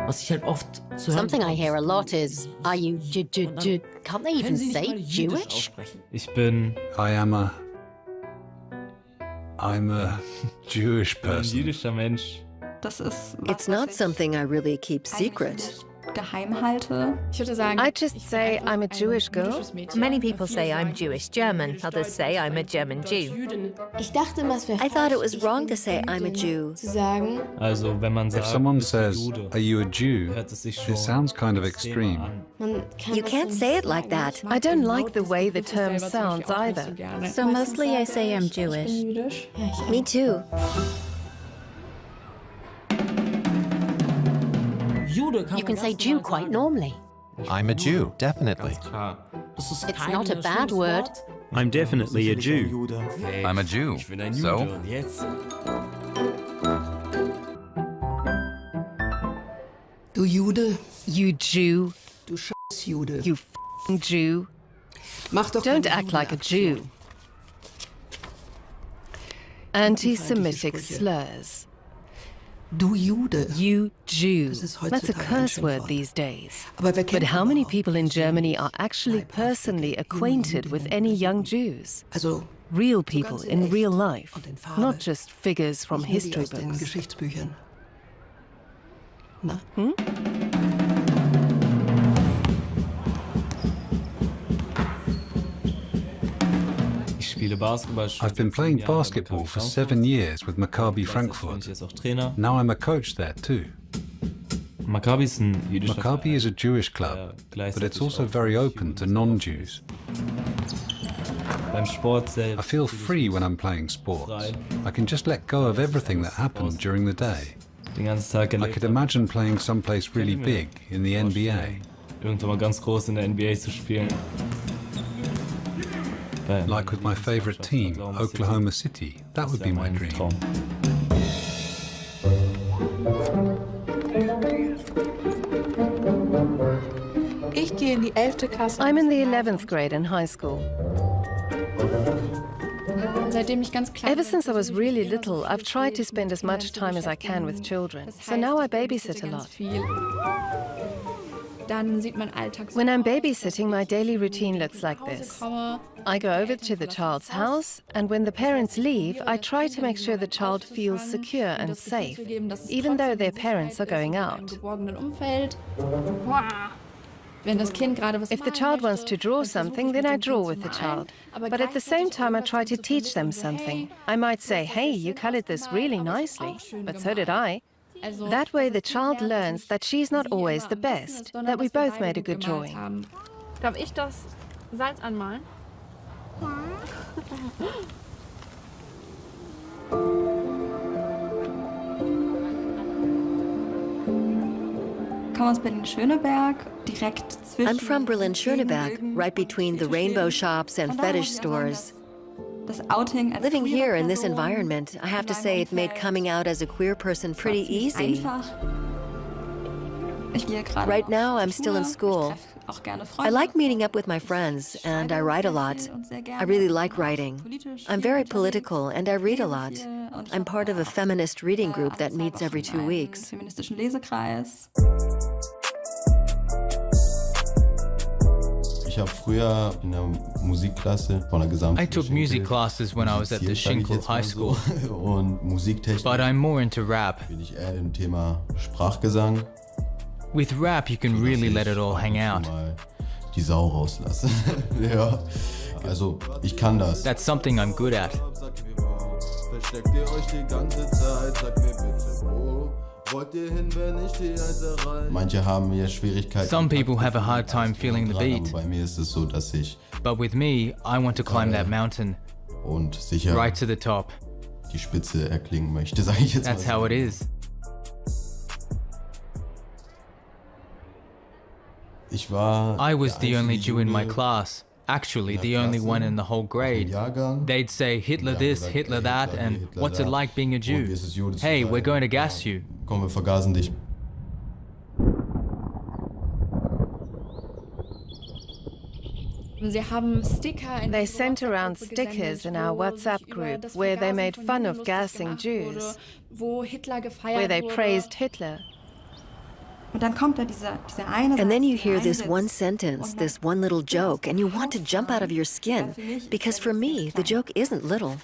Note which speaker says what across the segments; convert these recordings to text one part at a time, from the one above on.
Speaker 1: Something I hear a lot is, are you can't they even say Jewish?
Speaker 2: I'm a Jewish person.
Speaker 3: It's not something I really keep secret.
Speaker 4: geheim halte.
Speaker 5: I just say I'm a Jewish girl.
Speaker 6: Many people say I'm Jewish German. Others say I'm a German Jew.
Speaker 3: I thought it was wrong to say I'm a Jew.
Speaker 2: If someone says, "Are you a Jew?" it sounds kind of extreme.
Speaker 3: You can't say it like that.
Speaker 5: I don't like the way the term sounds either.
Speaker 7: So mostly I say I'm Jewish.
Speaker 3: Me too.
Speaker 1: You can say Jew quite normally.
Speaker 8: I'm a Jew, definitely.
Speaker 1: It's not a bad word.
Speaker 9: I'm definitely a Jew.
Speaker 8: I'm a Jew, so?
Speaker 10: Du Jude.
Speaker 5: You Jew.
Speaker 10: Du Scheiß-Jude.
Speaker 5: You f***ing Jew.
Speaker 10: Mach doch
Speaker 5: Don't
Speaker 10: keine
Speaker 5: act like a
Speaker 10: Judenabzüge.
Speaker 5: Jew. Anti-Semitic slurs.
Speaker 10: Du Jude.
Speaker 5: You Jew.
Speaker 10: Das ist
Speaker 5: That's a
Speaker 10: heutzutage ein
Speaker 5: curse word
Speaker 10: Schimpfwort.
Speaker 5: these days.
Speaker 10: Aber wer
Speaker 5: But
Speaker 10: kennt
Speaker 5: how many
Speaker 10: überhaupt
Speaker 5: people in Germany are actually
Speaker 10: leibhaftige
Speaker 5: personally acquainted with any young Jews?
Speaker 10: Also,
Speaker 5: Real people in
Speaker 10: echt
Speaker 5: real life,
Speaker 10: und in Farbe.
Speaker 5: not just figures from
Speaker 10: nicht nur die
Speaker 5: history
Speaker 10: aus den
Speaker 5: books.
Speaker 10: Geschichtsbüchern. Na?
Speaker 2: I've been playing basketball for 7 years with Maccabi Frankfurt. Now I'm a coach there too. Maccabi is a Jewish club, but it's also very open to non-Jews. I feel free when I'm playing sports. I can just let go of everything that happened during the day. I could imagine playing someplace really big in the NBA. Like with my favorite team, Oklahoma City. That would be my dream.
Speaker 5: I'm in the 11th grade in high school. Ever since I was really little, I've tried to spend as much time as I can with children. So now I babysit a lot. When I'm babysitting, my daily routine looks like this. I go over to the child's house, and when the parents leave, I try to make sure the child feels secure and safe, even though their parents are going out. If the child wants to draw something, then I draw with the child. But at the same time, I try to teach them something. I might say, "Hey, you colored this really nicely," but so did I. That way the child learns that she's not always the best, that we both made a good drawing.
Speaker 7: Darf ich das Salz anmalen?
Speaker 4: Ich komme aus Berlin-Schöneberg, direkt zwischen...
Speaker 3: I'm from Berlin-Schöneberg, right between the rainbow shops and fetish stores.
Speaker 4: Das Outing als
Speaker 3: Living
Speaker 4: queere
Speaker 3: here in this
Speaker 4: Person
Speaker 3: environment, I have to say it made coming out as a queer person pretty easy.
Speaker 4: einfach. Ich gehe gerade
Speaker 3: Right now,
Speaker 4: auf
Speaker 3: I'm still in
Speaker 4: Schule.
Speaker 3: school.
Speaker 4: Ich treffe auch gerne
Speaker 3: I
Speaker 4: Freunde.
Speaker 3: like meeting up with my friends, and I write a lot. I really like writing. I'm very political, and I read a lot. I'm part of a feminist reading group that meets every 2 weeks.
Speaker 4: Feministischen Lesekreis.
Speaker 11: I took music classes when I was at the Schinkel High School, but I'm more into rap. With rap, you can really let it all hang out. That's something I'm good at. Some people have a hard time feeling the beat, but with me, I want to climb that mountain, right to the top. That's how it is. I was the only Jew in my class, actually the only one in the whole grade. They'd say Hitler this, Hitler that, and what's it like being a Jew? Hey, we're going to gas you.
Speaker 5: They sent around stickers in our WhatsApp group where they made fun of gassing Jews, where they praised Hitler.
Speaker 4: Und dann kommt da dieser eine
Speaker 3: And then you
Speaker 4: Satz,
Speaker 3: hear
Speaker 4: dieser
Speaker 3: this
Speaker 4: eine
Speaker 3: one
Speaker 4: Witz.
Speaker 3: sentence, this one little joke, and you want to jump out of your skin. Because for me, the joke isn't little.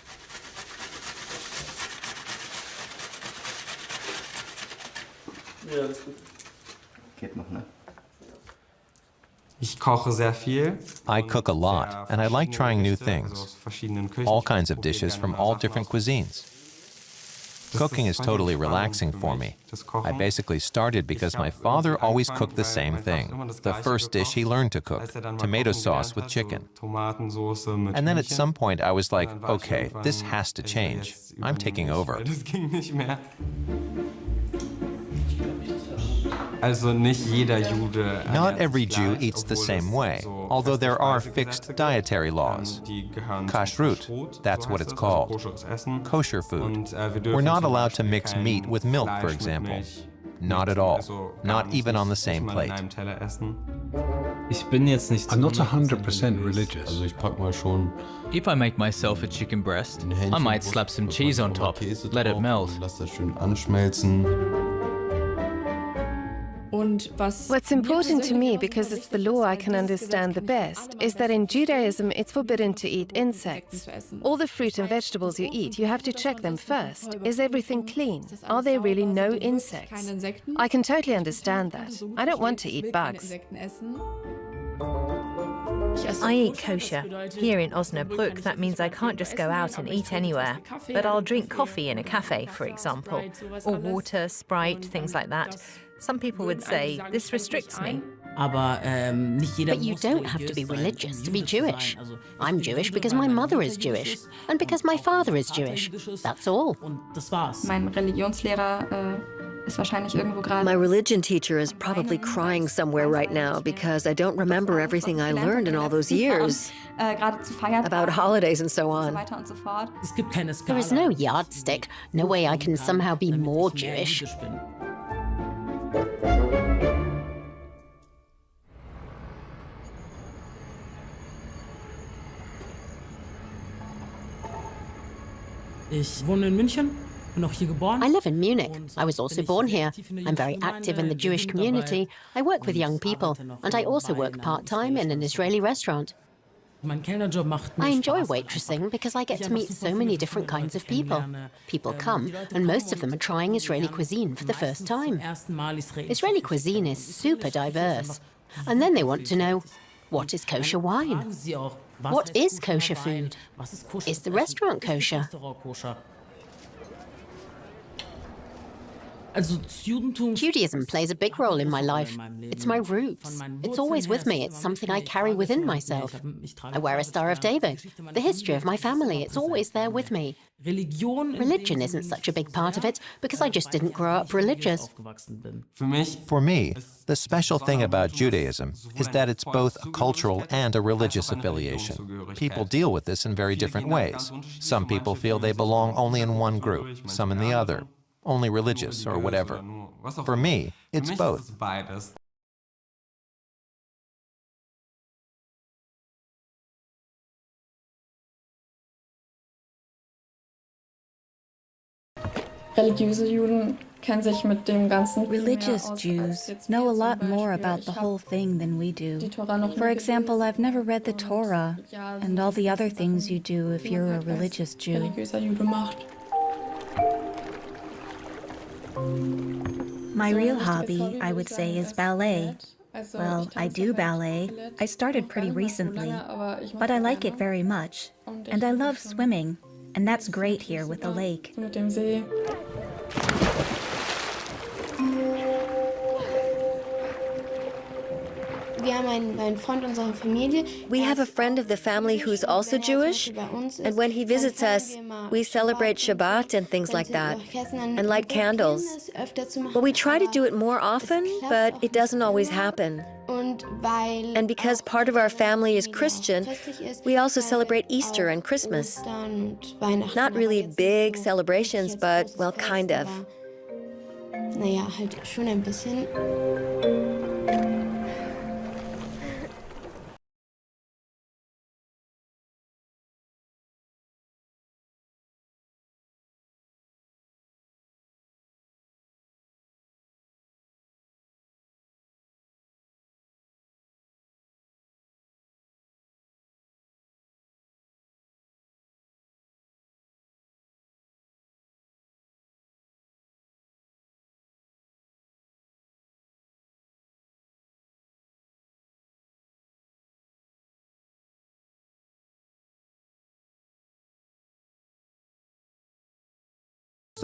Speaker 8: I cook a lot, and I like trying new things. All kinds of dishes from all different cuisines. Cooking is totally relaxing for me. I basically started because my father always cooked the same thing. The first dish he learned to cook, tomato sauce with chicken. And then at some point I was like, okay, this has to change. I'm taking over. Not every Jew eats the same way, although there are fixed dietary laws. Kashrut, that's what it's called. Kosher food. We're not allowed to mix meat with milk, for example. Not at all. Not even on the same plate.
Speaker 2: I'm not 100% religious.
Speaker 11: If I make myself a chicken breast, I might slap some cheese on top, let it melt.
Speaker 5: What's important to me, because it's the law I can understand the best, is that in Judaism it's forbidden to eat insects. All the fruit and vegetables you eat, you have to check them first. Is everything clean? Are there really no insects? I can totally understand that. I don't want to eat bugs.
Speaker 6: I eat kosher. Here in Osnabrück, that means I can't just go out and eat anywhere. But I'll drink coffee in a cafe, for example, or water, Sprite, things like that. Some people would say, this restricts me.
Speaker 1: But you don't have to be religious to be Jewish. I'm Jewish because my mother is Jewish, and because my father is Jewish. That's all.
Speaker 4: Mein Religionslehrer ist wahrscheinlich irgendwo gerade.
Speaker 3: My religion teacher is probably crying somewhere right now because I don't remember everything I learned in all those years about holidays and so on.
Speaker 1: There is no yardstick, no way I can somehow be more Jewish. I live in Munich. I was also born here. I'm very active in the Jewish community. I work with young people, and I also work part-time in an Israeli restaurant. I enjoy waitressing because I get to meet so many different kinds of people. People come, and most of them are trying Israeli cuisine for the first time. Israeli cuisine is super diverse. And then they want to know, what is kosher wine? What is kosher food? Is the restaurant kosher? Judaism plays a big role in my life. It's my roots. It's always with me. It's something I carry within myself. I wear a Star of David. The history of my family, it's always there with me. Religion isn't such a big part of it because I just didn't grow up religious.
Speaker 8: For me, the special thing about Judaism is that it's both a cultural and a religious affiliation. People deal with this in very different ways. Some people feel they belong only in one group, some in the other. Only religious or whatever. For me, it's both.
Speaker 7: Religious Jews know a lot more about the whole thing than we do. For example, I've never read the Torah and all the other things you do if you're a religious Jew. My real hobby, I would say, is ballet. Well, I do ballet. I started pretty recently, but I like it very much. And I love swimming, and that's great here with the lake.
Speaker 3: We have a friend of the family who's also Jewish, and when he visits us, we celebrate Shabbat and things like that, and light candles. Well, we try to do it more often, but it doesn't always happen. And because part of our family is Christian, we also celebrate Easter and Christmas. Not really big celebrations, but, well, kind of.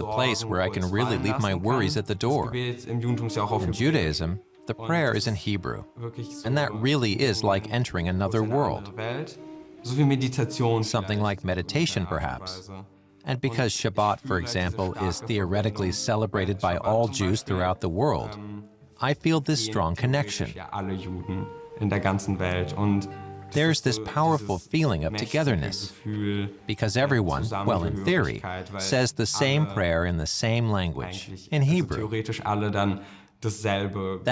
Speaker 8: the place where I can really leave my worries at the door. In Judaism, the prayer is in Hebrew, and that really is like entering another world. Something like meditation, perhaps. And because Shabbat, for example, is theoretically celebrated by all Jews throughout the world, I feel this strong connection. There's this powerful feeling of togetherness, because everyone, well, in theory, says the same prayer in the same language, in Hebrew.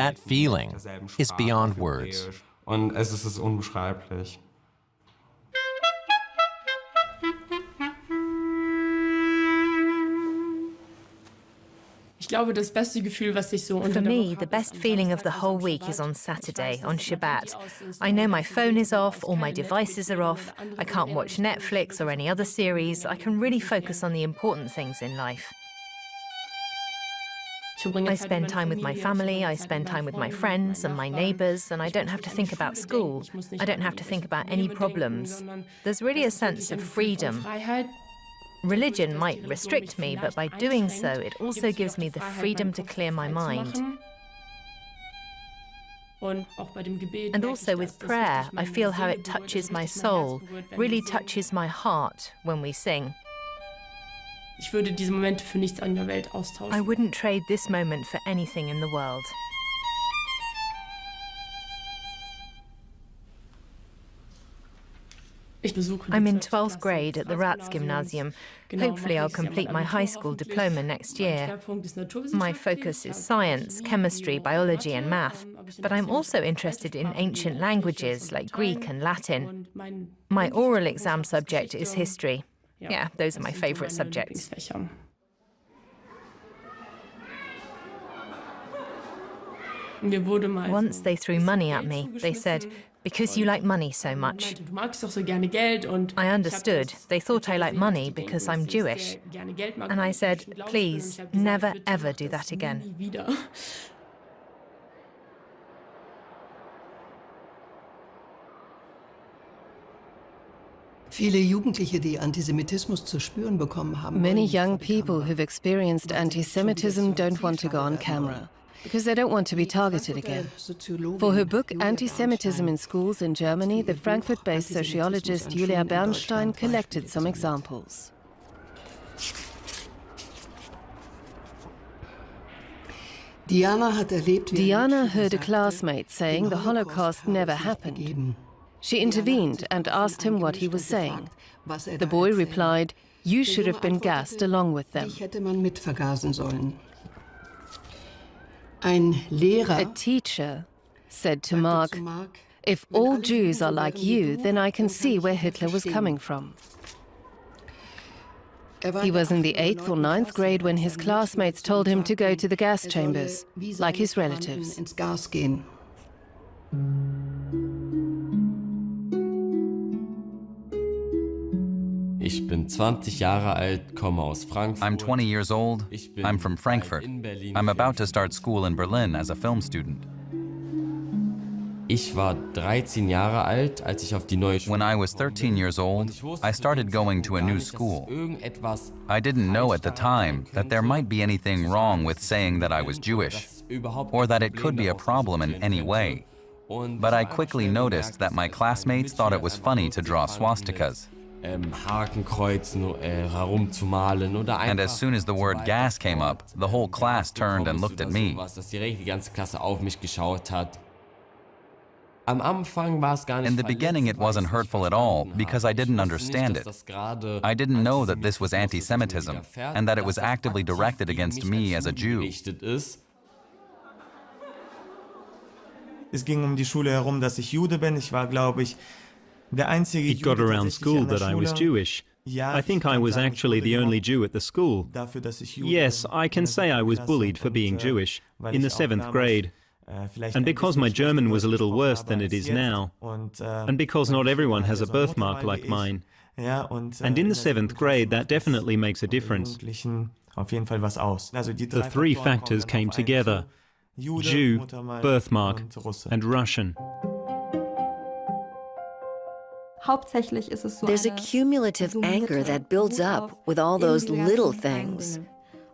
Speaker 8: That feeling is beyond words.
Speaker 6: For me, the best feeling of the whole week is on Saturday, on Shabbat. I know my phone is off, all my devices are off, I can't watch Netflix or any other series, I can really focus on the important things in life. I spend time with my family, I spend time with my friends and my neighbours, and I don't have to think about school. I don't have to think about any problems. There's really a sense of freedom. Religion might restrict me, but by doing so, it also gives me the freedom to clear my mind. And also with prayer, I feel how it touches my soul, really touches my heart when we sing. I wouldn't trade this moment for anything in the world. I'm in 12th grade at the Ratsgymnasium. Hopefully I'll complete my high school diploma next year. My focus is science, chemistry, biology and math, but I'm also interested in ancient languages like Greek and Latin. My oral exam subject is history. Yeah, those are my favorite subjects. Once they threw money at me. They said, "Because you like money so much." I understood. They thought I liked money because I'm Jewish. And I said, "Please, never ever do that again."
Speaker 5: Many young people who've experienced anti-Semitism don't want to go on camera, because they don't want to be targeted again. For her book Anti-Semitism in Schools in Germany, the Frankfurt-based sociologist Julia Bernstein collected some examples. Diana heard a classmate saying the Holocaust never happened. She intervened and asked him what he was saying. The boy replied, "You should have been gassed along with them." A teacher said to Mark, "If all Jews are like you, then I can see where Hitler was coming from." He was in the 8th or 9th grade when his classmates told him to go to the gas chambers, like his relatives.
Speaker 12: I'm 20 years old. I'm from Frankfurt. I'm about to start school in Berlin as a film student. When I was 13 years old, I started going to a new school. I didn't know at the time that there might be anything wrong with saying that I was Jewish, or that it could be a problem in any way. But I quickly noticed that my classmates thought it was funny to draw swastikas. And as soon as the word gas came up, the whole class turned and looked at me. In the beginning, it wasn't hurtful at all because I didn't understand it. I didn't know that this was anti-Semitism and that it was actively directed against me as a Jew.
Speaker 13: Es ging die Schule herum, dass ich Jude bin. Ich war, glaube ich,
Speaker 9: It got around school that I was Jewish. I think I was actually the only Jew at the school. Yes, I can say I was bullied for being Jewish in the 7th grade. And because my German was a little worse than it is now, and because not everyone has a birthmark like mine, and in the 7th grade that definitely makes a difference. The three factors came together: Jew, birthmark, and Russian.
Speaker 3: There's a cumulative anger that builds up with all those little things.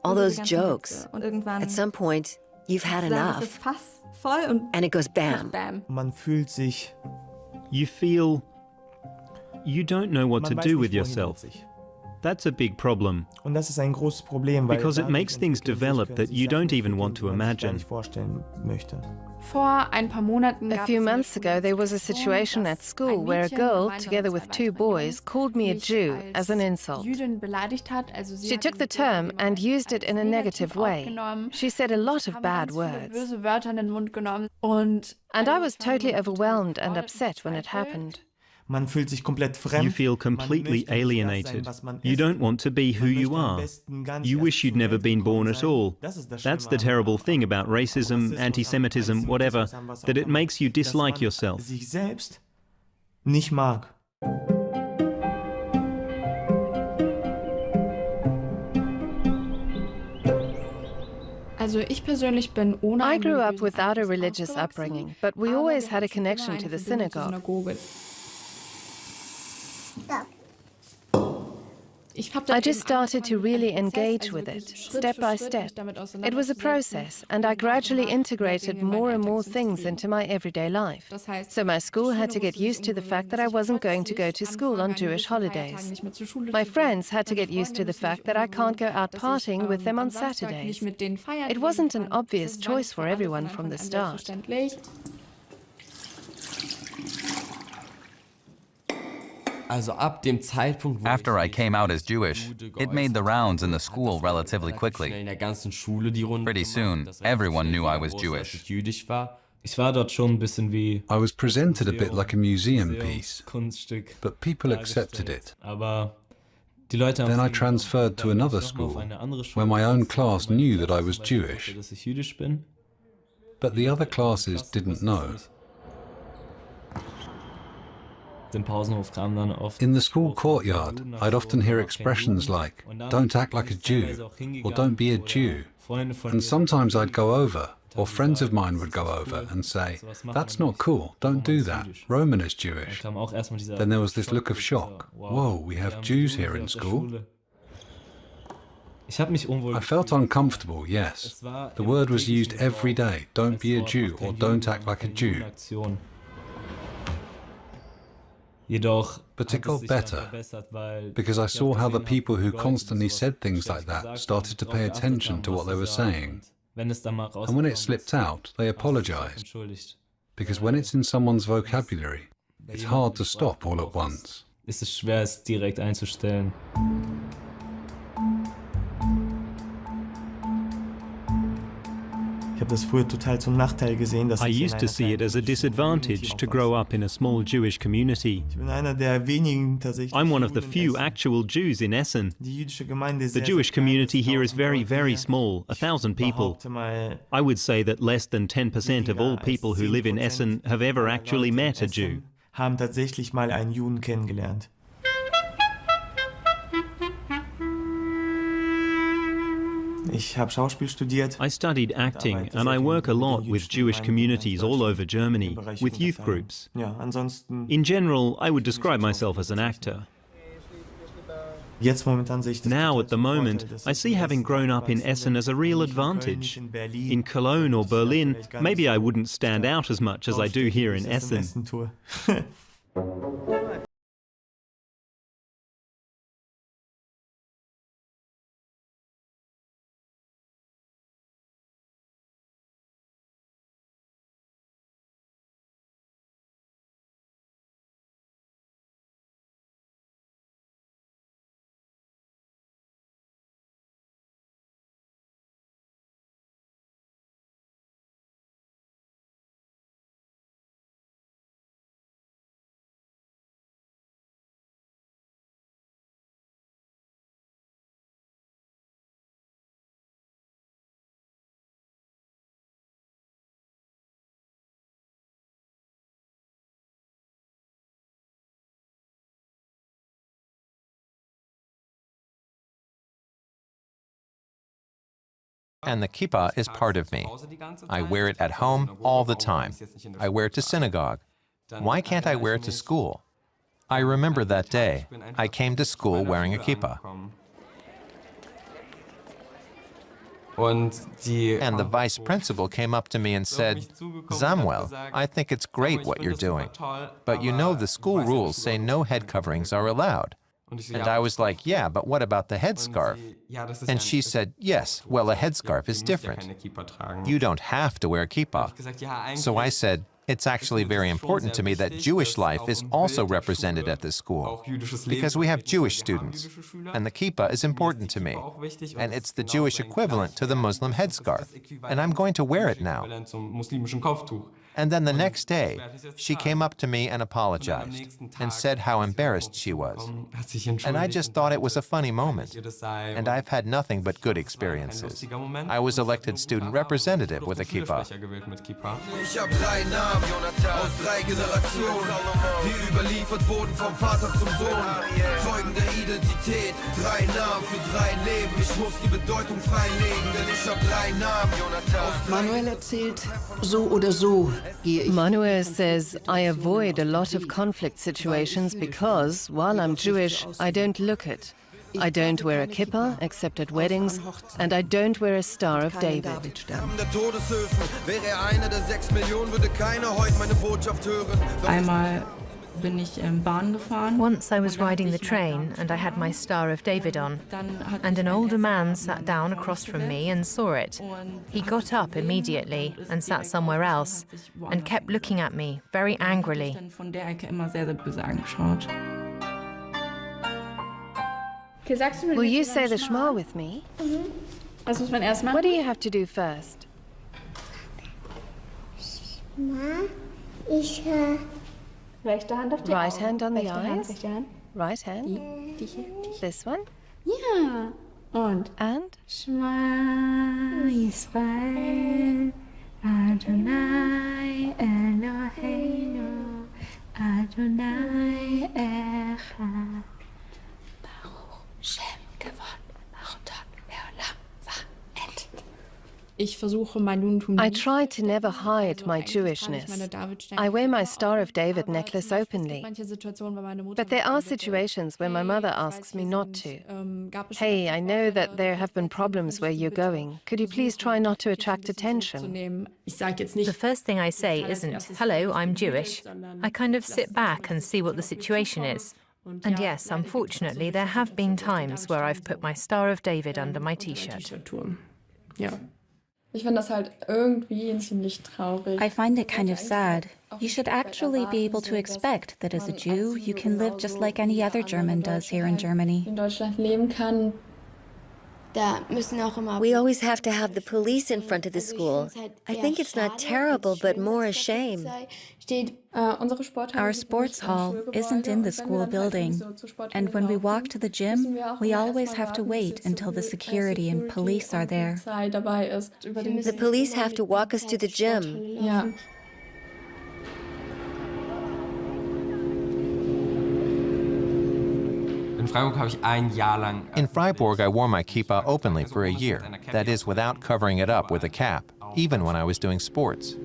Speaker 3: all those jokes. At some point, you've had enough. And it goes bam.
Speaker 13: Man fühlt sich.
Speaker 9: You feel you don't know what to
Speaker 13: Man weiß
Speaker 9: do
Speaker 13: nicht,
Speaker 9: with
Speaker 13: wohin mit
Speaker 9: yourself.
Speaker 13: sich.
Speaker 9: That's a big problem,
Speaker 13: Und das ist ein großes Problem, weil
Speaker 9: because it
Speaker 13: dadurch
Speaker 9: makes things
Speaker 13: entwickeln sich,
Speaker 9: develop
Speaker 13: können
Speaker 9: that
Speaker 13: sich
Speaker 9: you
Speaker 13: Sachen
Speaker 9: don't even want to
Speaker 13: entwickeln, die man sich gar
Speaker 9: imagine.
Speaker 13: nicht vorstellen möchte.
Speaker 5: A few months ago, there was a situation at school where a girl, together with two boys, called me a Jew as an insult. She took the term and used it in a negative way. She said a lot of bad words. And I was totally overwhelmed and upset when it happened.
Speaker 13: Man fühlt sich komplett fremd.
Speaker 9: You feel
Speaker 13: Man
Speaker 9: completely
Speaker 13: möchte nicht das
Speaker 9: alienated.
Speaker 13: sein, was man
Speaker 9: You
Speaker 13: ist.
Speaker 9: don't want to be who
Speaker 13: Man
Speaker 9: you
Speaker 13: möchte am
Speaker 9: are.
Speaker 13: besten gar nicht
Speaker 9: You
Speaker 13: erst
Speaker 9: wish you'd
Speaker 13: zur
Speaker 9: never
Speaker 13: Welt
Speaker 9: been
Speaker 13: gekommen
Speaker 9: born at
Speaker 13: sein.
Speaker 9: all.
Speaker 13: Das ist das
Speaker 9: That's the
Speaker 13: Schlimme
Speaker 9: terrible
Speaker 13: am
Speaker 9: thing about racism,
Speaker 13: Rassismus,
Speaker 9: anti-Semitism,
Speaker 13: Antisemitismus,
Speaker 9: whatever,
Speaker 13: was auch
Speaker 9: that it
Speaker 13: immer,
Speaker 9: makes you
Speaker 13: dass
Speaker 9: dislike
Speaker 13: man
Speaker 9: yourself.
Speaker 13: sich selbst nicht mag.
Speaker 5: I grew up without a religious upbringing, but we always had a connection to the synagogue. I just started to really engage with it, step by step. It was a process, and I gradually integrated more and more things into my everyday life. So my school had to get used to the fact that I wasn't going to go to school on Jewish holidays. My friends had to get used to the fact that I can't go out partying with them on Saturdays. It wasn't an obvious choice for everyone from the start.
Speaker 12: After I came out as Jewish, it made the rounds in the school relatively quickly. Pretty soon, everyone knew I was Jewish.
Speaker 2: I was presented a bit like a museum piece, but people accepted it. Then I transferred to another school, where my own class knew that I was Jewish, but the other classes didn't know. In the school courtyard, I'd often hear expressions like, "Don't act like a Jew," or "Don't be a Jew." And sometimes I'd go over, or friends of mine would go over and say, "That's not cool, don't do that, Roman is Jewish." Then there was this look of shock. Whoa, we have Jews here in school? I felt uncomfortable, yes. The word was used every day, "Don't be a Jew," or "Don't act like a Jew." But it got better, because I saw how the people who constantly said things like that started to pay attention to what they were saying. And when it slipped out, they apologized. Because when it's in someone's vocabulary, it's hard to stop all at once.
Speaker 13: Ich habe das früher total zum Nachteil gesehen, dass
Speaker 9: I
Speaker 13: ich in
Speaker 9: used to
Speaker 13: einer
Speaker 9: see it as a
Speaker 13: kleinen
Speaker 9: disadvantage to grow up in a small Jewish community.
Speaker 13: Ich bin einer der wenigen tatsächlich.
Speaker 9: I'm one of the
Speaker 13: Juden in
Speaker 9: few
Speaker 13: Essen.
Speaker 9: actual Jews in Essen.
Speaker 13: Die jüdische Gemeinde ist
Speaker 9: The
Speaker 13: sehr,
Speaker 9: Jewish
Speaker 13: sehr klein,
Speaker 9: community here is
Speaker 13: 1000
Speaker 9: very,
Speaker 13: Leute
Speaker 9: very
Speaker 13: hier.
Speaker 9: small, 1,000 people.
Speaker 13: Behaupte mal,
Speaker 9: I would say that less than 10% of all people who live in Essen have ever actually met a Jew.
Speaker 13: haben tatsächlich mal einen Juden kennengelernt. Ich habe Schauspiel studiert.
Speaker 9: I studied acting and I work a lot with Jewish communities all over Germany, with youth groups.
Speaker 13: Ja, ansonsten
Speaker 9: In general, I would describe myself as an actor.
Speaker 13: jetzt momentan sehe ich das
Speaker 9: Now,
Speaker 13: total
Speaker 9: at the
Speaker 13: zum
Speaker 9: moment,
Speaker 13: Vorteil, dass
Speaker 9: I
Speaker 13: ich
Speaker 9: see
Speaker 13: in
Speaker 9: having
Speaker 13: Essen
Speaker 9: grown up in
Speaker 13: aufgewachsen
Speaker 9: Essen
Speaker 13: bin.
Speaker 9: as a real
Speaker 13: Nicht in Köln,
Speaker 9: advantage.
Speaker 13: nicht in Berlin.
Speaker 9: In Cologne or Berlin,
Speaker 13: vielleicht gar
Speaker 9: maybe
Speaker 13: nicht
Speaker 9: I wouldn't stand out as much as I do here in
Speaker 13: wie ich es
Speaker 9: Essen.
Speaker 13: Tue.
Speaker 8: And the kippah is part of me. I wear it at home all the time. I wear it to synagogue. Why can't I wear it to school? I remember that day. I came to school wearing a kippah. And the vice principal came up to me and said, "Samuel, I think it's great what you're doing, but you know the school rules say no head coverings are allowed." And I was like, "Yeah, but what about the headscarf?" And she said, "Yes, well, a headscarf is different. You don't have to wear a kippah." So I said, "It's actually very important to me that Jewish life is also represented at this school, because we have Jewish students, and the kippah is important to me, and it's the Jewish equivalent to the Muslim headscarf, and I'm going to wear it now." And then the next day, she came up to me and apologized and said how embarrassed she was. And I just thought it was a funny moment. And I've had nothing but good experiences. I was elected student representative with a kippah.
Speaker 14: Ich hab 3 Namen aus 3 Generationen, die überliefert wurden vom Vater zum Sohn. Zeugen der Identität, 3 Namen für 3 Leben. Ich muss die Bedeutung freilegen, denn ich hab 3 Namen aus 3
Speaker 10: Manuel erzählt, so oder so gehe ich.
Speaker 5: Manuel says, I avoid a lot of conflict situations because, while I'm Jewish, I don't look it. I don't wear a kippah, except at weddings, and I don't wear a Star of David.
Speaker 4: Einmal bin ich Bahn gefahren.
Speaker 6: Once I was riding the train and I had my Star of David on, and an older man sat down across from me and saw it. He got up immediately and sat somewhere else and kept looking at me very angrily.
Speaker 4: Von der Ecke immer sehr, sehr böse angeschaut.
Speaker 5: Will you say the Shema with me?
Speaker 4: Was muss man erst machen?
Speaker 5: What do you have to do first?
Speaker 4: Rechte Hand auf die
Speaker 5: Right
Speaker 4: Augen.
Speaker 5: hand on the
Speaker 4: Rechte Hand,
Speaker 5: eyes.
Speaker 4: rechte Hand.
Speaker 5: Right hand.
Speaker 4: Die hier.
Speaker 5: This one.
Speaker 4: Ja. Und?
Speaker 5: And?
Speaker 4: Shema Yisrael, Adonai Eloheinu, Adonai Echad. Baruch Shem Kavod, Baruch Leolam Va'ed. Ich versuche mein Judentum.
Speaker 5: I try to never hide my Jewishness. I wear my Star of David necklace openly. But there are situations where my mother asks me not to. Hey, I know that there have been problems where you're going. Could you please try not to attract attention?
Speaker 6: The first thing I say isn't, "Hello, I'm Jewish." I kind of sit back and see what the situation is. And yes, unfortunately, there have been times where I've put my Star of David under my T-shirt.
Speaker 4: Ja. Ich finde das halt irgendwie ziemlich traurig.
Speaker 7: I find it kind of sad. You should actually be able to expect that as a Jew, you can live just like any other German does here in Germany.
Speaker 4: In Deutschland leben kann.
Speaker 3: We always have to have the police in front of the school. I think it's not terrible, but more a shame.
Speaker 7: Our sports hall isn't in the school building, and when we walk to the gym, we always have to wait until the security and police are there.
Speaker 3: The police have to walk us to the gym.
Speaker 4: Ja.
Speaker 8: In Freiburg, I wore my kippah openly for a year, that is, without covering it up with a cap, even when I was doing sports.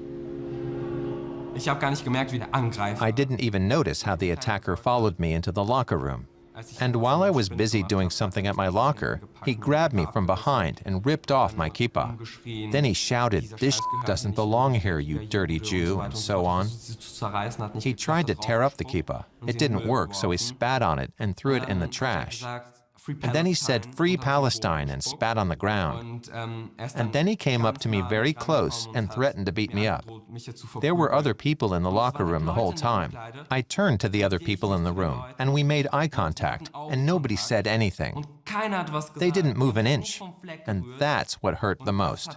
Speaker 8: I didn't even notice how the attacker followed me into the locker room. And while I was busy doing something at my locker, he grabbed me from behind and ripped off my kippah. Then he shouted, "This doesn't belong here, you dirty Jew," and so on. He tried to tear up the kippah. It didn't work, so he spat on it and threw it in the trash. And then he said, "Free Palestine," and spat on the ground. And then he came up to me very close and threatened to beat me up. There were other people in the locker room the whole time. I turned to the other people in the room, and we made eye contact, and nobody said anything. They didn't move an inch, and that's what hurt the most.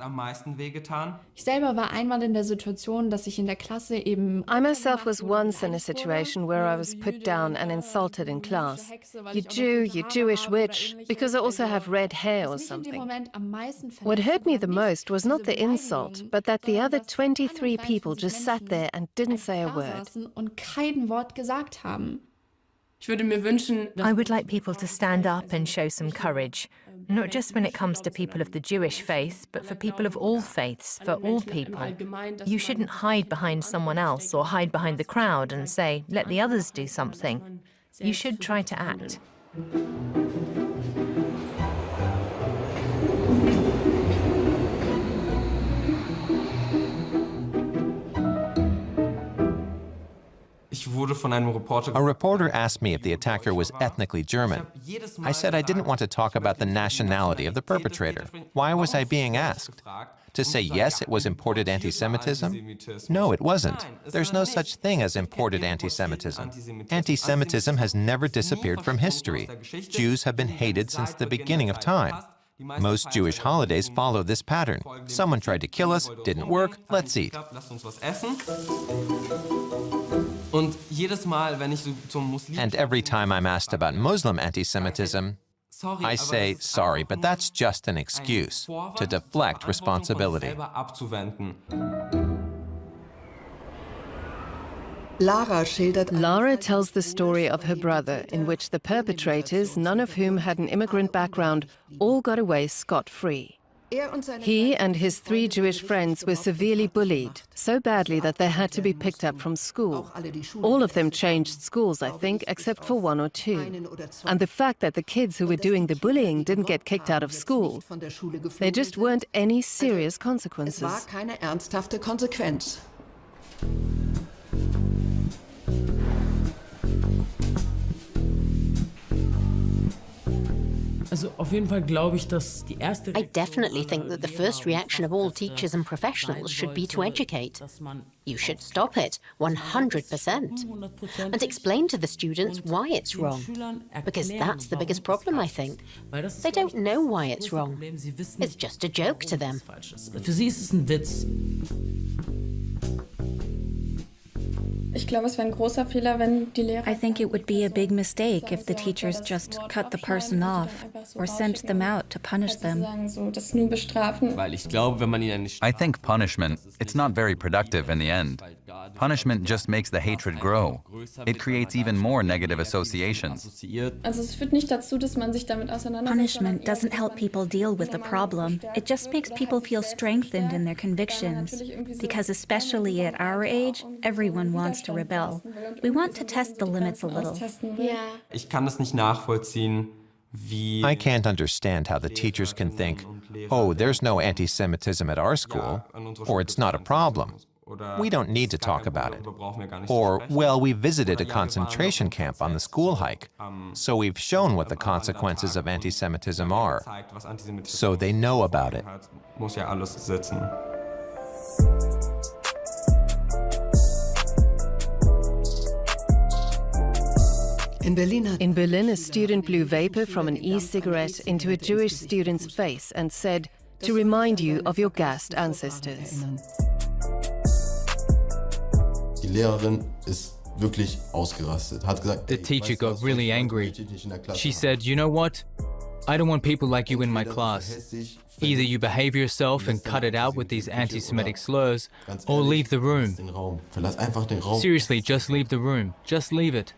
Speaker 4: Ich selber war einmal in der Situation, dass ich in der Klasse eben.
Speaker 5: I myself was once in a situation where I was put down and insulted in class. You Jew, you Jewish witch, because I also have red hair or something. What hurt me the most was not the insult, but that the other 23 people just sat there and didn't say a word.
Speaker 4: Und kein Wort gesagt haben. Ich würde mir wünschen,
Speaker 6: I would like people to stand up and show some courage, not just when it comes to people of the Jewish faith, but for people of all faiths, for all people. You shouldn't hide behind someone else or hide behind the crowd and say, "Let the others do something." You should try to act.
Speaker 8: A reporter asked me if the attacker was ethnically German. I said I didn't want to talk about the nationality of the perpetrator. Why was I being asked? To say yes, it was imported anti-Semitism? No, it wasn't. There's no such thing as imported anti-Semitism. Anti-Semitism has never disappeared from history. Jews have been hated since the beginning of time. Most Jewish holidays follow this pattern. Someone tried to kill us, didn't work, let's eat. And every time I'm asked about Muslim anti-Semitism, I say, sorry, but that's just an excuse to deflect responsibility.
Speaker 5: Lara tells the story of her brother, in which the perpetrators, none of whom had an immigrant background, all got away scot-free. He and his 3 Jewish friends were severely bullied, so badly that they had to be picked up from school. All of them changed schools, I think, except for 1 or 2. And the fact that the kids who were doing the bullying didn't get kicked out of school, there just weren't any serious consequences.
Speaker 1: I definitely think that the first reaction of all teachers and professionals should be to educate. You should stop it, 100%, and explain to the students why it's wrong, because that's the biggest problem, I think. They don't know why it's wrong. It's just a joke to them.
Speaker 7: I think it would be a big mistake if the teachers just cut the person off or sent them out to punish them.
Speaker 12: I think punishment, it's not very productive in the end. Punishment just makes the hatred grow. It creates even more negative associations.
Speaker 7: Punishment doesn't help people deal with the problem. It just makes people feel strengthened in their convictions. Because especially at our age, everyone wants to rebel. We want to test the limits a little.
Speaker 8: I can't understand how the teachers can think, oh, there's no anti-Semitism at our school, or it's not a problem. We don't need to talk about it. Or, well, we visited a concentration camp on the school hike, so we've shown what the consequences of anti-Semitism are, so they know about it.
Speaker 10: In
Speaker 5: Berlin, a student blew vapor from an e-cigarette into a Jewish student's face and said, to remind you of your gassed ancestors.
Speaker 11: The teacher got really angry. She said, you know what? I don't want people like you in my class. Either you behave yourself and cut it out with these anti-Semitic slurs, or leave the room. Seriously, just leave the room. Just leave it.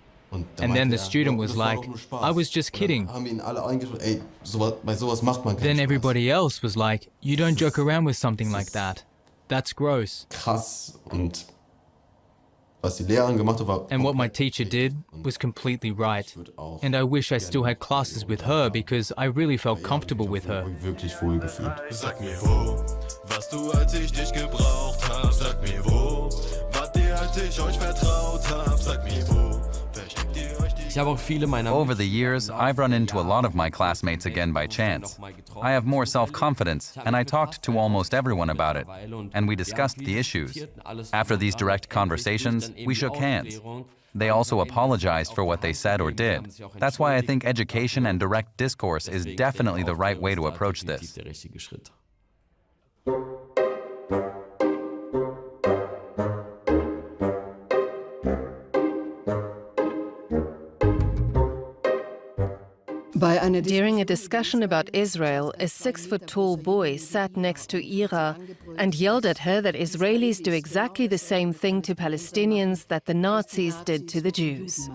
Speaker 11: And then the student was like, I was just kidding. Then everybody else was like, you don't joke around with something like that. That's gross. And what my teacher did was completely right. And I wish I still had classes with her because I really felt comfortable with her.
Speaker 15: Sag mir wo, warst du als ich dich gebraucht hab? Sag mir wo, wart ihr als ich euch vertraut hab? Sag mir wo.
Speaker 12: Over the years, I've run into a lot of my classmates again by chance. I have more self-confidence, and I talked to almost everyone about it, and we discussed the issues. After these direct conversations, we shook hands. They also apologized for what they said or did. That's why I think education and direct discourse is definitely the right way to approach this.
Speaker 5: During a discussion about Israel, a 6-foot-tall boy sat next to Ira and yelled at her that Israelis do exactly the same thing to Palestinians that the Nazis did to the Jews.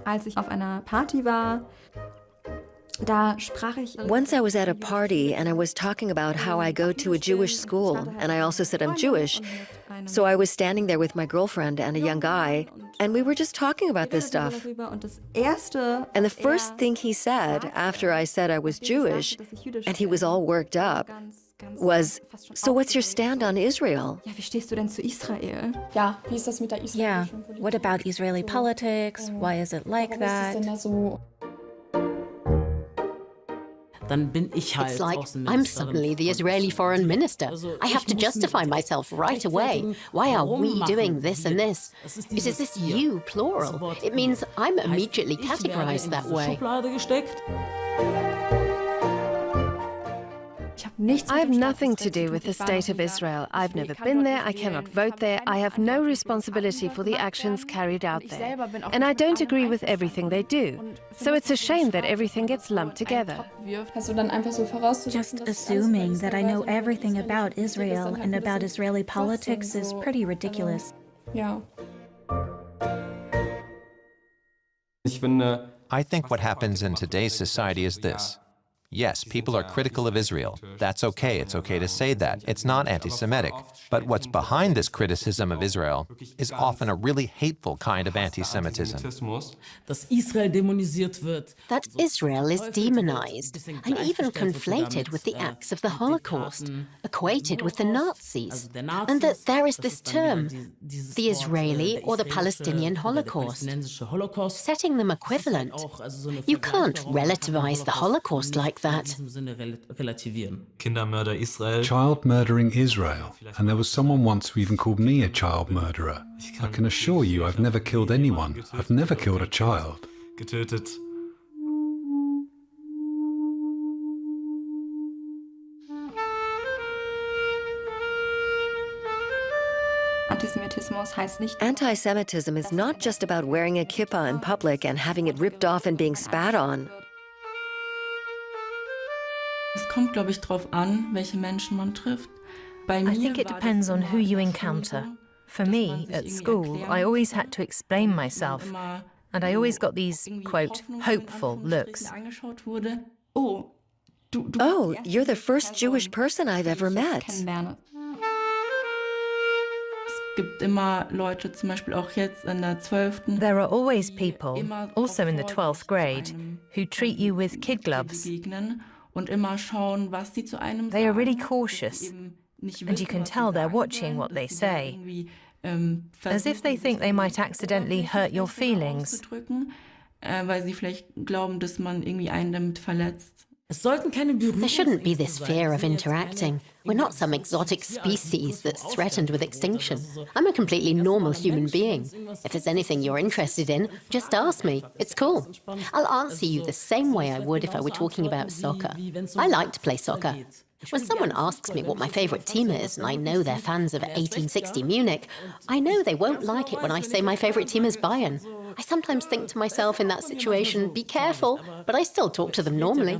Speaker 3: Als ich auf einer Party war, Once I was at a party and I was talking about how I go to a Jewish school, and I also said I'm Jewish. So I was standing there with my girlfriend and a young guy, and we were just talking about this stuff. And the first thing he said after I said I was Jewish, and he was all worked up, was, so what's your stand on Israel?
Speaker 4: Ja, wie stehst du denn zu Israel? Ja, wie ist das mit der
Speaker 7: Yeah,
Speaker 4: israelischen Politik?
Speaker 7: what about Israeli politics? Why is it like
Speaker 4: Warum ist es denn
Speaker 7: that?
Speaker 4: da so?
Speaker 1: It's like I'm suddenly the Israeli foreign minister. I have to justify myself right away. Why are we doing this and this? It is this you, plural. It means I'm immediately categorized that way.
Speaker 5: I have nothing to do with the state of Israel. I've never been there, I cannot vote there, I have no responsibility for the actions carried out there. And I don't agree with everything they do. So it's a shame that everything gets lumped together.
Speaker 7: Just assuming that I know everything about Israel and about Israeli politics is pretty ridiculous.
Speaker 4: Ja.
Speaker 8: I think what happens in today's society is this. Yes, people are critical of Israel. That's okay. It's okay to say that. It's not anti-Semitic. But what's behind this criticism of Israel is often a really hateful kind of anti-Semitism.
Speaker 1: That Israel is demonized and even conflated with the acts of the Holocaust, equated with the Nazis, and that there is this term, the Israeli or the Palestinian Holocaust, setting them equivalent. You can't relativize the Holocaust like that.
Speaker 2: Child murdering Israel, and there was someone once who even called me a child murderer. I can assure you I've never killed anyone. I've never killed a child.
Speaker 3: Anti-Semitism is not just about wearing a kippah in public and having it ripped off and being spat on.
Speaker 4: Es kommt, glaube ich, drauf an, welche Menschen man trifft.
Speaker 6: I think it depends on who you encounter. For me, at school, I always had to explain myself, and I always got these, quote, hopeful looks.
Speaker 3: Oh, you're the first Jewish person I've ever met.
Speaker 6: There are always people, also in the 12th grade, who treat you with kid gloves. They are really cautious, and you can tell they're watching what they say, as if they think they might accidentally hurt your feelings.
Speaker 1: There shouldn't be this fear of interacting. We're not some exotic species that's threatened with extinction. I'm a completely normal human being. If there's anything you're interested in, just ask me. It's cool. I'll answer you the same way I would if I were talking about soccer. I like to play soccer. When someone asks me what my favourite team is, and I know they're fans of 1860 Munich, I know they won't like it when I say my favourite team is Bayern. I sometimes think to myself in that situation, be careful, but I still talk to them normally.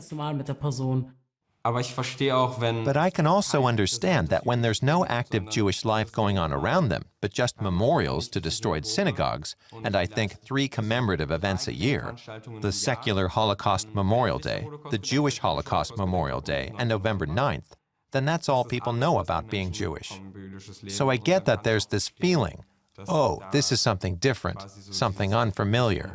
Speaker 8: But I can also understand that when there's no active Jewish life going on around them, but just memorials to destroyed synagogues, and I think 3 commemorative events a year, the secular Holocaust Memorial Day, the Jewish Holocaust Memorial Day, and November 9th, then that's all people know about being Jewish. So I get that there's this feeling, oh, this is something different, something unfamiliar.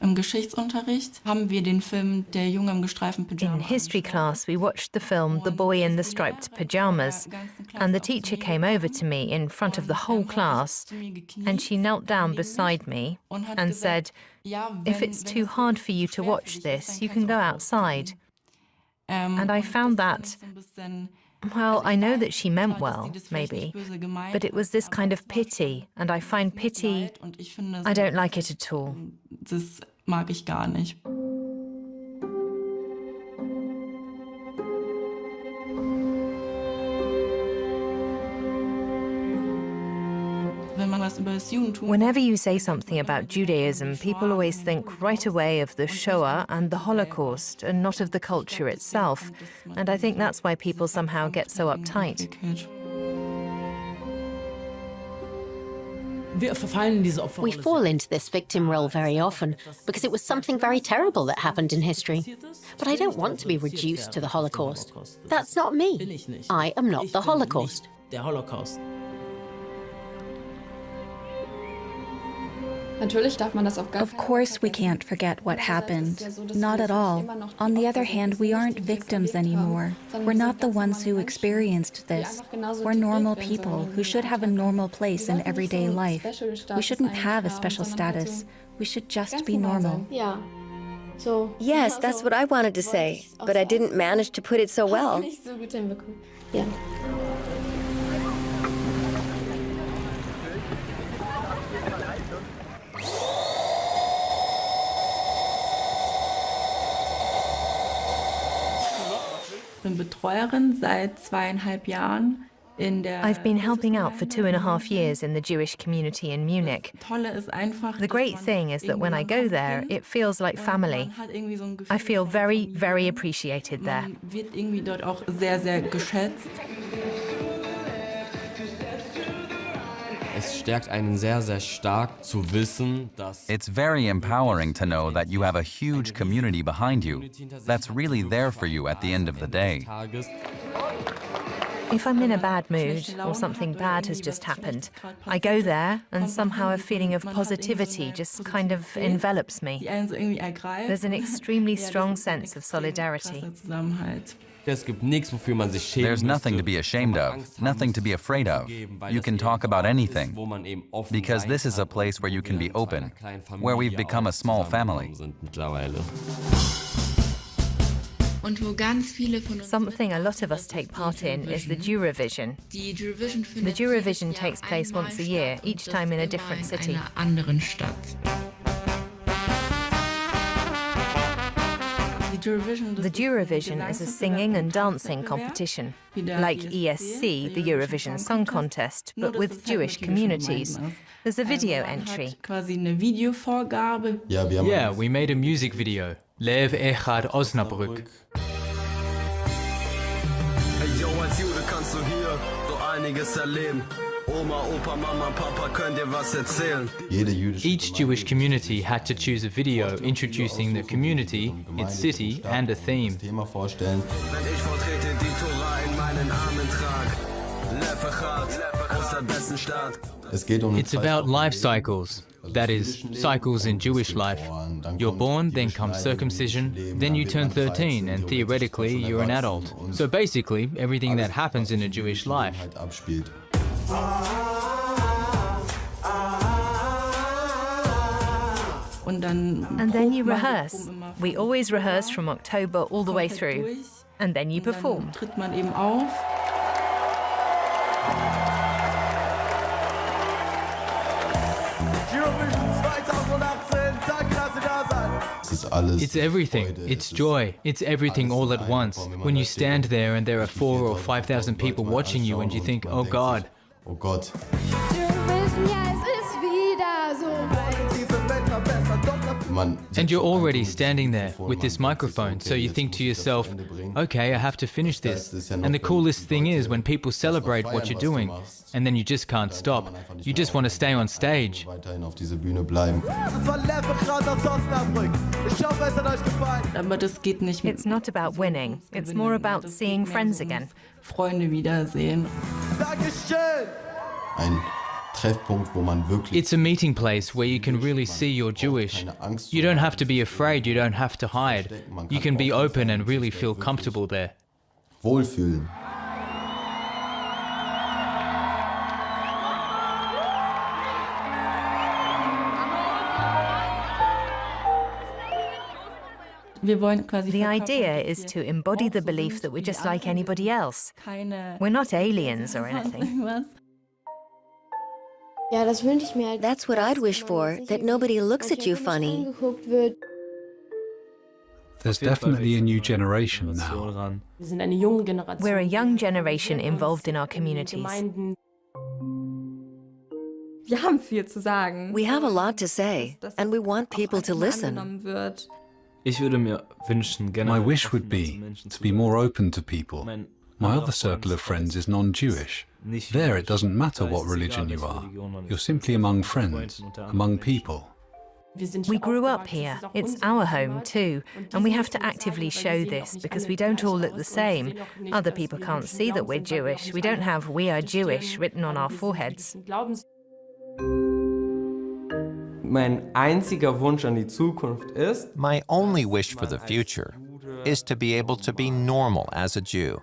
Speaker 4: Im Geschichtsunterricht haben wir den Film Der Junge im gestreiften Pyjama.
Speaker 6: In history class, we watched the film The Boy in the Striped Pyjamas, and the teacher came over to me in front of the whole class, and she knelt down beside me and said, "If it's too hard for you to watch this, you can go outside." And I found that, well, I know that she meant well, maybe, but it was this kind of pity, and I find pity, I don't like it at all.
Speaker 4: Das mag ich gar nicht.
Speaker 6: Whenever you say something about Judaism, people always think right away of the Shoah and the Holocaust, and not of the culture itself. And I think that's why people somehow get so uptight.
Speaker 1: We fall into this victim role very often because it was something very terrible that happened in history. But I don't want to be reduced to the Holocaust. That's not me. I am not the Holocaust.
Speaker 7: Of course we can't forget what happened. Not at all. On the other hand, we aren't victims anymore. We're not the ones who experienced this. We're normal people who should have a normal place in everyday life. We shouldn't have a special status. We should just be normal.
Speaker 3: Yes, that's what I wanted to say, but I didn't manage to put it so well.
Speaker 6: I've been helping out for 2.5 years in the Jewish community in Munich. The great thing is that when I go there, it feels like family. I feel very, very appreciated there.
Speaker 12: It's very empowering to know that you have a huge community behind you that's really there for you at the end of the day.
Speaker 6: If I'm in a bad mood or something bad has just happened, I go there and somehow a feeling of positivity just kind of envelops me. There's an extremely strong sense of solidarity.
Speaker 12: There's nothing to be ashamed of, nothing to be afraid of. You can talk about anything, because this is a place where you can be open, where we've become a small family.
Speaker 6: Something a lot of us take part in is the Juravision. The Juravision takes place once a year, each time in a different city. The Juravision is a singing and dancing competition, like ESC, the Eurovision Song Contest, but with Jewish communities. There's a video entry.
Speaker 11: Yeah, we made a music video. Lev Echad Osnabrück.
Speaker 14: Yo, als Jude kannst du hier so einiges erleben. Oma, Opa, Mama, Papa könnt dir was erzählen.
Speaker 11: Each Jewish community had to choose a video introducing the community, its city, and a theme.
Speaker 14: Wenn ich vertrete die Tora in meinen Armen trag, Lev Echad aus der besten Stadt.
Speaker 11: It's about life cycles, that is, cycles in Jewish life. You're born, then comes circumcision, then you turn 13, and theoretically you're an adult. So basically, everything that happens in a Jewish life.
Speaker 6: And then you rehearse. We always rehearse from October all the way through. And then you perform.
Speaker 11: It's everything. It's joy. It's everything all at once. When you stand there and there are 4,000 or 5,000 people watching you and you think, oh God. And you're already standing there with this microphone, so you think to yourself, okay, I have to finish this. And the coolest thing is when people celebrate what you're doing, and then you just can't stop. You just want to stay on stage.
Speaker 6: It's not about winning, it's more about seeing friends again.
Speaker 11: It's a meeting place where you can really see you're Jewish. You don't have to be afraid, you don't have to hide. You can be open and really feel comfortable there.
Speaker 16: Wohlfühlen.
Speaker 6: The idea is to embody the belief that we're just like anybody else. We're not aliens or anything.
Speaker 3: That's what I'd wish for, that nobody looks at you funny.
Speaker 2: There's definitely a new generation now.
Speaker 6: We're a young generation involved in our communities.
Speaker 3: We have a lot to say, and we want people to listen.
Speaker 2: My wish would be to be more open to people. My other circle of friends is non-Jewish. There it doesn't matter what religion you are. You're simply among friends, among people.
Speaker 6: We grew up here. It's our home too, and we have to actively show this because we don't all look the same. Other people can't see that we're Jewish. We don't have "We are Jewish" written on our foreheads.
Speaker 16: Mein einziger Wunsch an die Zukunft ist,
Speaker 8: My only wish for the future is to be able to be normal as a Jew.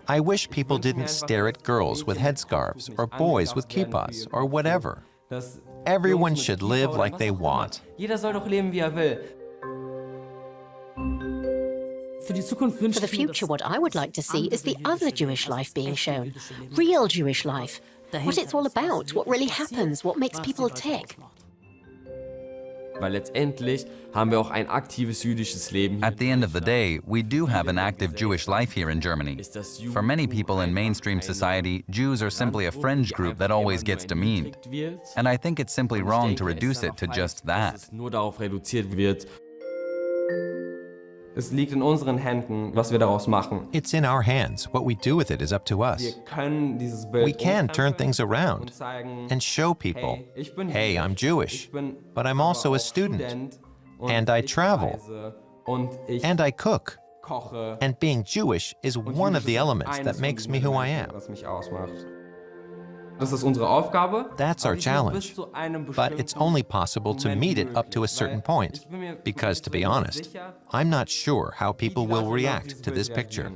Speaker 8: I wish people didn't stare at girls with headscarves or boys with kippahs or whatever. Everyone should live like they want.
Speaker 16: Jeder soll doch leben, wie will.
Speaker 1: For the future, what I would like to see is the other Jewish life being shown. Real Jewish life. What it's all about, what really happens, what makes people tick.
Speaker 16: Weil letztendlich haben wir auch ein aktives jüdisches Leben.
Speaker 12: At the end of the day, we do have an active Jewish life here in Germany. For many people in mainstream society, Jews are simply a fringe group that always gets demeaned. And I think it's simply wrong to reduce it to just that.
Speaker 16: Nur darauf reduziert wird. Es liegt in unseren Händen, was wir daraus machen.
Speaker 8: It's in our hands. What we do with it is up to us.
Speaker 16: Wir können dieses Bild
Speaker 8: We can turn things around and show people, hey, I'm Jewish, but I'm also a student, and I travel, and I cook, and being Jewish is one of the elements that makes me who I am.
Speaker 16: Das ist unsere Aufgabe.
Speaker 8: That's our challenge, but it's only possible to meet it up to a certain point, because to be honest, I'm not sure how people will react to this picture.